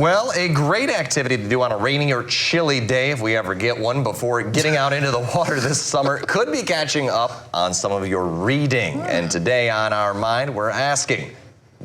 Well, a great activity to do on a rainy or chilly day, if we ever get one, before getting out into the water this summer, could be catching up on some of your reading. And today on Our Mind, we're asking,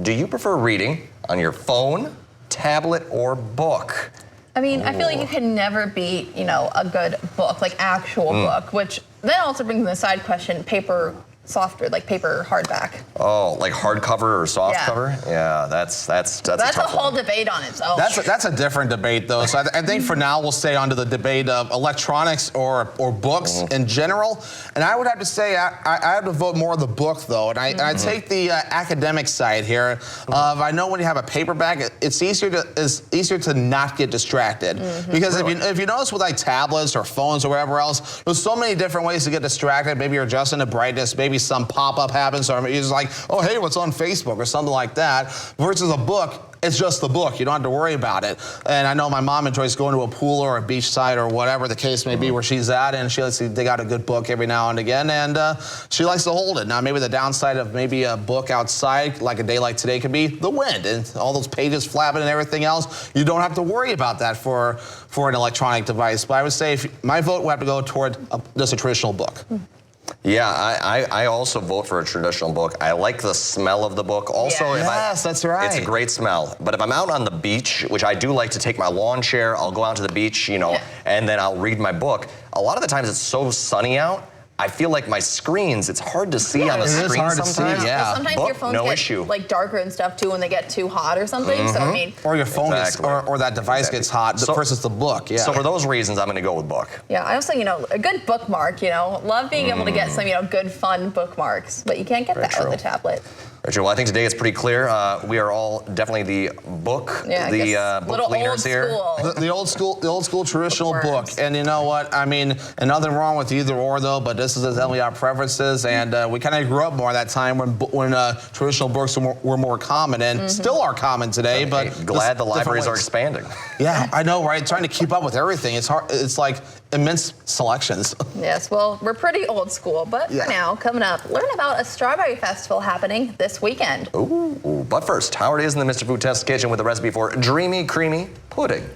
do you prefer reading on your phone, tablet, or book? I mean, I feel like you can never beat, a good book, like actual book, which then also brings in the side question, paper softer, like paper hardback. Oh, like hardcover or soft cover? Yeah, that's a whole debate on its own. That's a different debate, though. So I think for now we'll stay on to the debate of electronics or books in general. And I would have to say I have to vote more of the book, though. And I take the academic side here. I know when you have a paperback, it's easier to not get distracted because if you notice with like tablets or phones or whatever else, there's so many different ways to get distracted. Maybe you're adjusting the brightness. Maybe some pop-up happens, or it's like, oh, hey, what's on Facebook or something like that. Versus a book, it's just the book. You don't have to worry about it. And I know my mom enjoys going to a pool or a beachside or whatever the case may be where she's at, and she likes to dig out a good book every now and again, and she likes to hold it. Now, maybe the downside of maybe a book outside, like a day like today, could be the wind and all those pages flapping and everything else. You don't have to worry about that for an electronic device. But I would say my vote would have to go toward just a traditional book. Yeah, I also vote for a traditional book. I like the smell of the book. Also, yes, that's right. It's a great smell. But if I'm out on the beach, which I do like to take my lawn chair, I'll go out to the beach, and then I'll read my book. A lot of the times it's so sunny out, I feel like my screens, it's hard to see on the screen sometimes. Well, sometimes your phones get like darker and stuff too when they get too hot or something. So I mean, or your phone gets, or that device gets hot versus the book. Yeah. So for those reasons, I'm going to go with book. Yeah, I also, a good bookmark. Love being able to get some, good fun bookmarks, but you can't get that with a tablet. Rachel, well, I think today it's pretty clear. We are all definitely the book, book leaders here. The old school traditional book. And you know what? I mean, and nothing wrong with either or though, but this is definitely our preferences. And we kind of grew up more at that time when traditional books were more common and still are common today. But glad the libraries are expanding. Yeah, I know, right? Trying to keep up with everything. It's hard. It's like immense selections. Yes, well, we're pretty old school, but for now, coming up, learn about a strawberry festival happening this weekend. Ooh, but first, Howard is in the Mr. Food Test kitchen with a recipe for dreamy, creamy pudding.